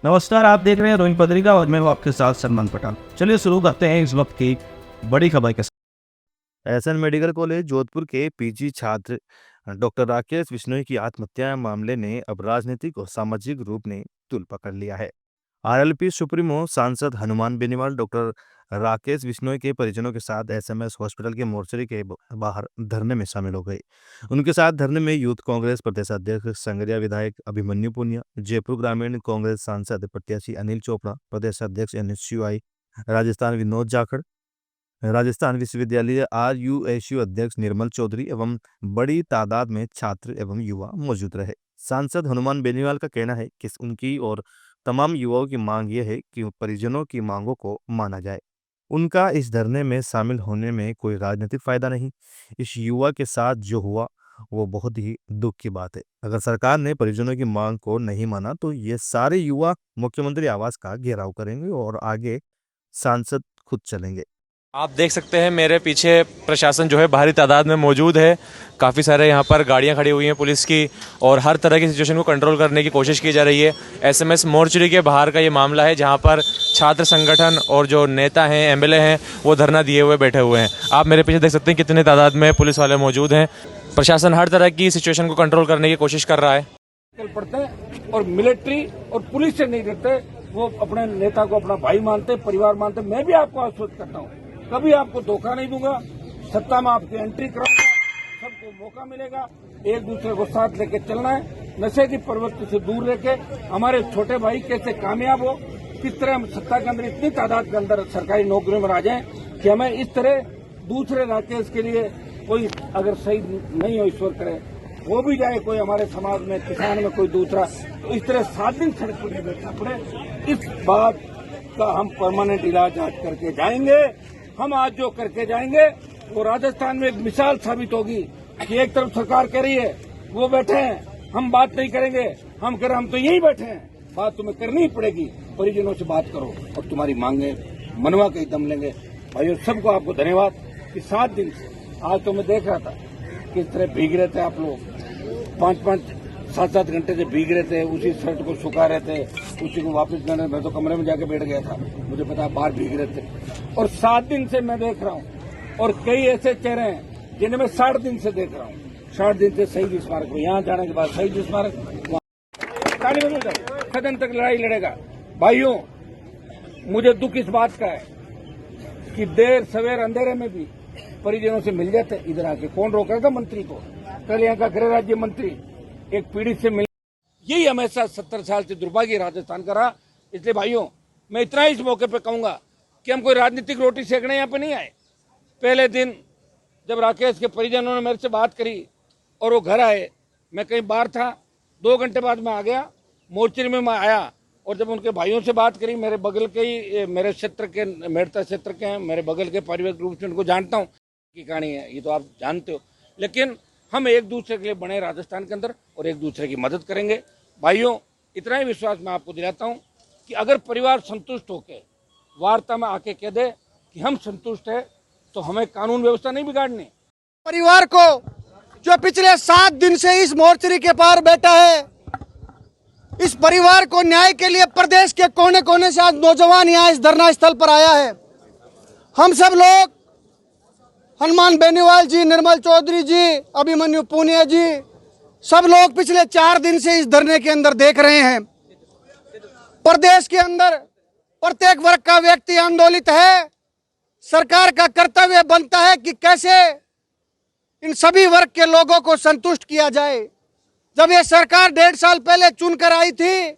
नमस्कार, आप देख रहे हैं रोहित पत्रिका और मैं हूं आपके साथ सलमान पठान। चलिए शुरू करते हैं इस वक्त की बड़ी खबर के साथ। एसएन मेडिकल कॉलेज जोधपुर के पीजी छात्र डॉक्टर राकेश बिश्नोई की आत्महत्या मामले ने अब राजनीतिक और सामाजिक रूप ने तूल पकड़ लिया है। आरएलपी सुप्रीमो सांसद हनुमान बेनीवाल डॉक्टर राकेश बिश्नोई के परिजनों के साथ एसएमएस हॉस्पिटल के मोर्चरी के बाहर धरने में शामिल हो गए। उनके साथ धरने में यूथ कांग्रेस प्रदेशाध्यक्ष संगरिया विधायक अभिमन्यु पुनिया, जयपुर ग्रामीण कांग्रेस सांसद प्रत्याशी अनिल चोपड़ा, प्रदेशाध्यक्ष एनएसयूआई राजस्थान विनोद जाखड़, राजस्थान विश्वविद्यालय आरयूएसयू अध्यक्ष निर्मल चौधरी एवं बड़ी तादाद में छात्र एवं युवा मौजूद रहे। सांसद हनुमान बेनीवाल का कहना है कि उनकी और तमाम युवाओं की मांग यह है कि परिजनों की मांगों को माना जाए। उनका इस धरने में शामिल होने में कोई राजनीतिक फायदा नहीं। इस युवा के साथ जो हुआ वो बहुत ही दुख की बात है। अगर सरकार ने परिजनों की मांग को नहीं माना तो ये सारे युवा मुख्यमंत्री आवास का घेराव करेंगे और आगे सांसद खुद चलेंगे। आप देख सकते हैं मेरे पीछे प्रशासन जो है भारी तादाद में मौजूद है। काफ़ी सारे यहाँ पर गाड़ियाँ खड़ी हुई हैं पुलिस की और हर तरह की सिचुएशन को कंट्रोल करने की कोशिश की जा रही है। एसएमएस मोर्चरी के बाहर का ये मामला है जहाँ पर छात्र संगठन और जो नेता हैं, एमएलए हैं, वो धरना दिए हुए बैठे हुए हैं। आप मेरे पीछे देख सकते हैं कितने तादाद में पुलिस वाले मौजूद हैं। प्रशासन हर तरह की सिचुएशन को कंट्रोल करने की कोशिश कर रहा है। पड़ते हैं और मिलिट्री और पुलिस से नहीं डरते। वो अपने नेता को अपना भाई मानते, परिवार मानते। मैं भी आपको आश्वस्त करता हूँ, कभी आपको धोखा नहीं दूंगा। सत्ता में आपकी एंट्री कराऊंगा, सबको मौका मिलेगा। एक दूसरे को साथ लेके चलना है, नशे की प्रवृत्ति से दूर लेके हमारे छोटे भाई कैसे कामयाब हो, किस तरह हम सत्ता के अंदर इतनी तादाद के अंदर सरकारी नौकरियों में आ जाए कि हमें इस तरह दूसरे राकेश के लिए कोई अगर सही नहीं हो, ईश्वर करे वो भी जाए, कोई हमारे समाज में किसान में कोई दूसरा, तो इस तरह 7 दिन सड़क पर नहीं बैठना पड़े। इस बात का हम परमानेंट इलाज आज करके जाएंगे। हम आज जो करके जाएंगे वो राजस्थान में एक मिसाल साबित होगी कि एक तरफ सरकार कह रही है वो बैठे हैं, हम बात नहीं करेंगे, हम कह रहे हम तो यहीं बैठे हैं। बात तुम्हें करनी ही पड़ेगी, परिजनों से बात करो और तुम्हारी मांगे मनवा के दम लेंगे। भाइयों, सबको आपको धन्यवाद कि 7 दिन से आज तो मैं देख रहा था किस तरह भीग रहे थे आप लोग, 5-5, 7-7 घंटे से भीग रहे थे, उसी शर्ट को सुखा रहे थे, उसी को वापस करने। मैं तो कमरे में जाके बैठ गया था, मुझे पता बाहर भीग रहे थे। और 7 दिन से मैं देख रहा हूँ और कई ऐसे चेहरे हैं जिन्हें मैं 60 दिन से देख रहा हूँ। 60 दिन से शहीद स्मारक को, यहाँ जाने के बाद शहीद स्मारक सदन तक लड़ाई लड़ेगा। भाइयों, मुझे दुख इस बात का है कि देर सवेर अंधेरे में भी परिजनों से मिल जाते इधर आके। कौन रोक रहा था मंत्री को? कल यहाँ का गृह राज्य मंत्री एक पीड़ित से मिल, यही हमेशा 70 साल से दुर्भाग्य राजस्थान का रहा। इसलिए भाइयों, मैं इतना इस मौके पे कहूंगा कि हम कोई राजनीतिक रोटी सेकने यहाँ पे नहीं आए। पहले दिन जब राकेश के परिजनों ने मेरे से बात करी और वो घर आए, मैं कहीं बाहर था, 2 घंटे बाद मैं आ गया, मोर्चरी में मैं आया और जब उनके भाइयों से बात करी, मेरे बगल के ही, मेरे क्षेत्र के, मेड़ता क्षेत्र के हैं, मेरे बगल के पारिवारिक रूप से उनको जानता हूँ की कहानी है, ये तो आप जानते हो। लेकिन हम एक दूसरे के लिए बने राजस्थान के अंदर और एक दूसरे की मदद करेंगे। भाइयों, इतना ही विश्वास मैं आपको दिलाता हूं कि अगर परिवार संतुष्ट होकर वार्ता में आके कह दे कि हम संतुष्ट है, तो हमें कानून व्यवस्था नहीं बिगाड़नी। परिवार को जो पिछले 7 दिन से इस मोर्चरी के पार बैठा है, इस परिवार को न्याय के लिए प्रदेश के कोने कोने से आज नौजवान यहाँ इस धरना स्थल पर आया है। हम सब लोग, हनुमान बेनीवाल जी, निर्मल चौधरी जी, अभिमन्यु पुनिया जी, सब लोग पिछले 4 दिन से इस धरने के अंदर देख रहे हैं। प्रदेश के अंदर प्रत्येक वर्ग का व्यक्ति आंदोलित है। सरकार का कर्तव्य बनता है कि कैसे इन सभी वर्ग के लोगों को संतुष्ट किया जाए। जब ये सरकार 1.5 साल पहले चुनकर आई थी,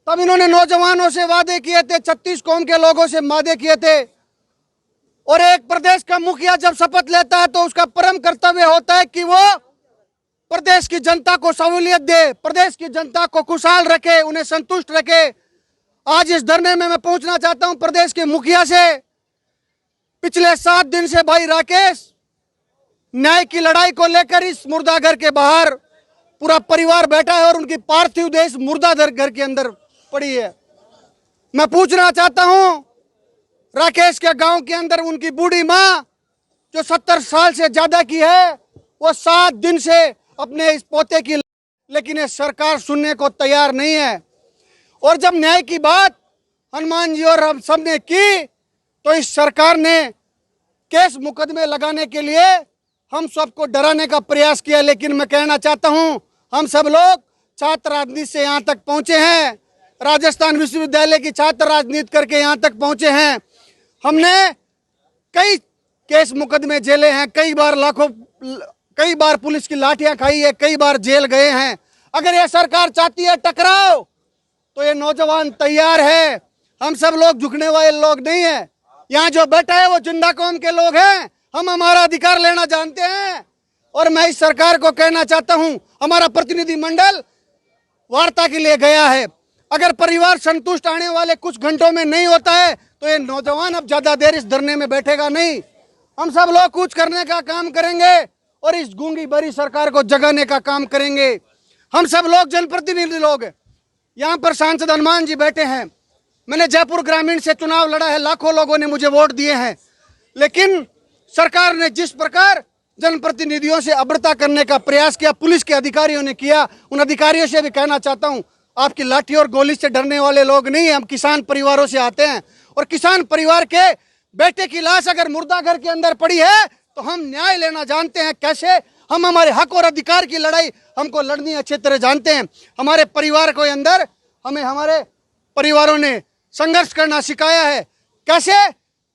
तब इन्होंने नौजवानों से वादे किए थे, 36 कौम के लोगों से वादे किए थे। और एक प्रदेश का मुखिया जब शपथ लेता है तो उसका परम कर्तव्य होता है कि वो प्रदेश की जनता को सहूलियत दे, प्रदेश की जनता को खुशहाल रखे, उन्हें संतुष्ट रखे। आज इस धरने में मैं पूछना चाहता हूं प्रदेश के मुखिया से, पिछले 7 दिन से भाई राकेश न्याय की लड़ाई को लेकर इस मुर्दाघर के बाहर पूरा परिवार बैठा है और उनकी पार्थिव देह मुर्दाघर घर के अंदर पड़ी है। मैं पूछना चाहता हूं, राकेश के गांव के अंदर उनकी बूढ़ी माँ जो 70 साल से ज्यादा की है, वो 7 दिन से अपने इस पोते की, लेकिन ये सरकार सुनने को तैयार नहीं है। और जब न्याय की बात हनुमान जी और हम सब ने की तो इस सरकार ने केस मुकदमे लगाने के लिए हम सबको डराने का प्रयास किया। लेकिन मैं कहना चाहता हूं, हम सब लोग छात्र राजनीति से यहाँ तक पहुंचे हैं, राजस्थान विश्वविद्यालय की छात्र राजनीति करके यहाँ तक पहुंचे हैं। हमने कई केस मुकदमे झेले हैं, कई बार पुलिस की लाठियां खाई है, कई बार जेल गए हैं। अगर ये सरकार चाहती है टकराव तो ये नौजवान तैयार है। हम सब लोग झुकने वाले लोग नहीं है। यहाँ जो बैठा है वो जिंदा कौम के लोग हैं। हम हमारा अधिकार लेना जानते हैं। और मैं इस सरकार को कहना चाहता हूँ, हमारा प्रतिनिधि मंडल वार्ता के लिए गया है। अगर परिवार संतुष्ट आने वाले कुछ घंटों में नहीं होता है तो ये नौजवान अब ज्यादा देर इस धरने में बैठेगा नहीं। हम सब लोग कुछ करने का काम करेंगे और इस गूंगी बरी सरकार को जगाने का काम करेंगे। हम सब लोग जनप्रतिनिधि लोग हैं। यहाँ पर सांसद हनुमान जी बैठे हैं। मैंने जयपुर ग्रामीण से चुनाव लड़ा है, लाखों लोगों ने मुझे वोट दिए हैं। लेकिन सरकार ने जिस प्रकार जनप्रतिनिधियों से अभद्रता करने का प्रयास किया, पुलिस के अधिकारियों ने किया, उन अधिकारियों से भी कहना चाहता हूं, आपकी लाठी और गोली से डरने वाले लोग नहीं हैं। हम किसान परिवारों से आते हैं और किसान परिवार के बेटे की लाश अगर मुर्दाघर के अंदर पड़ी है तो हम न्याय लेना जानते हैं। कैसे हम हमारे हक और अधिकार की लड़ाई हमको लड़नी अच्छी तरह जानते हैं। हमारे परिवार के अंदर हमें हमारे परिवारों ने संघर्ष करना सिखाया है, कैसे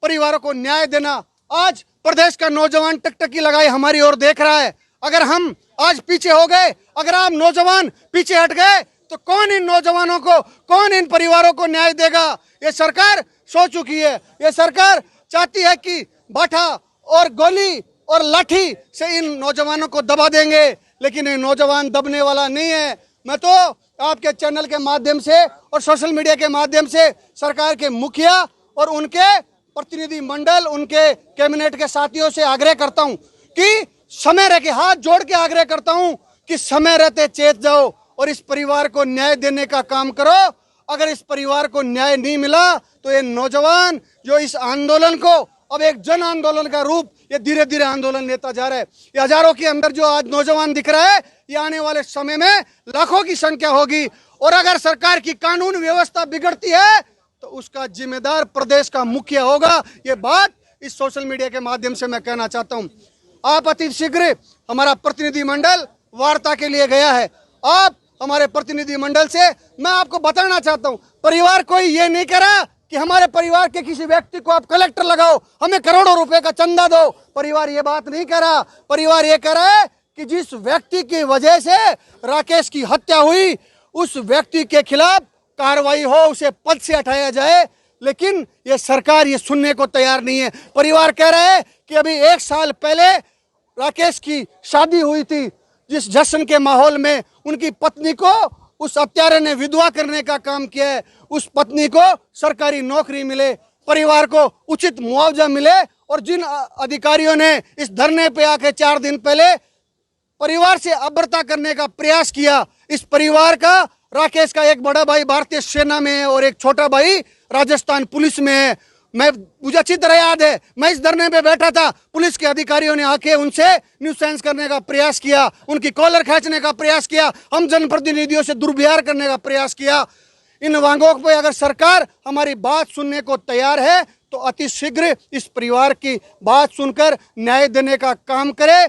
परिवारों को न्याय देना। आज प्रदेश का नौजवान टकटकी लगाए हमारी ओर देख रहा है। अगर हम आज पीछे हो गए, अगर आप नौजवान पीछे हट गए तो कौन इन नौजवानों को, कौन इन परिवारों को न्याय देगा। ये सरकार सो चुकी है। ये सरकार चाहती है कि बाठा और गोली और लाठी से इन नौजवानों को दबा देंगे, लेकिन ये नौजवान दबने वाला नहीं है। मैं तो आपके चैनल के माध्यम से और सोशल मीडिया के माध्यम से सरकार के मुखिया और उनके प्रतिनिधि मंडल, उनके कैबिनेट के साथियों से आग्रह करता हूं कि समय रह के, हाथ जोड़ के आग्रह करता हूं कि समय रहते चेत जाओ और इस परिवार को न्याय देने का काम करो। अगर इस परिवार को न्याय नहीं मिला तो ये नौजवान जो इस आंदोलन को अब एक जन आंदोलन का रूप ये धीरे धीरे आंदोलन लेता जा रहा है। ये हजारों के अंदर जो आज नौजवान दिख रहा है, ये आने वाले समय में लाखों की संख्या होगी। और अगर सरकार की कानून व्यवस्था बिगड़ती है तो उसका जिम्मेदार प्रदेश का मुखिया होगा। ये बात इस सोशल मीडिया के माध्यम से मैं कहना चाहता हूं। आप अति शीघ्र, हमारा प्रतिनिधि मंडल वार्ता के लिए गया है। आप हमारे प्रतिनिधि मंडल से मैं आपको बताना चाहता हूं, परिवार कोई ये नहीं करा कि हमारे परिवार के किसी व्यक्ति को आप कलेक्टर लगाओ, हमें करोड़ों रुपए का चंदा दो। परिवार ये बात नहीं करा। परिवार ये कह रहा है कि जिस व्यक्ति की वजह से राकेश की हत्या हुई, उस व्यक्ति के खिलाफ कार्रवाई हो, उसे पद से हटाया जाए। लेकिन ये सरकार ये सुनने को तैयार नहीं है। परिवार कह रहा है कि अभी 1 साल पहले राकेश की शादी हुई थी, जिस जश्न के माहौल में उनकी पत्नी को उस हत्यारे ने विधवा करने का काम किया है। उस पत्नी को सरकारी नौकरी मिले, परिवार को उचित मुआवजा मिले। और जिन अधिकारियों ने इस धरने पे आके 4 दिन पहले परिवार से अभद्रता करने का प्रयास किया, इस परिवार का, राकेश का एक बड़ा भाई भारतीय सेना में है और एक छोटा भाई राजस्थान पुलिस में है। मुझे अच्छी तरह याद है, मैं इस धरने पे बैठा था, पुलिस के अधिकारियों ने आके उनसे न्यूसेंस करने का प्रयास किया, उनकी कॉलर खींचने का प्रयास किया, हम जनप्रतिनिधियों से दुर्व्यवहार करने का प्रयास किया। इन वांगों पे अगर सरकार हमारी बात सुनने को तैयार है तो अति शीघ्र इस परिवार की बात सुनकर न्याय देने का काम करे।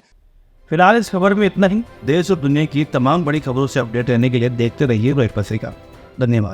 फिलहाल इस खबर में इतना ही। देश और दुनिया की तमाम बड़ी खबरों से अपडेट रहने के लिए देखते रहिए रोहित पत्रिका। धन्यवाद।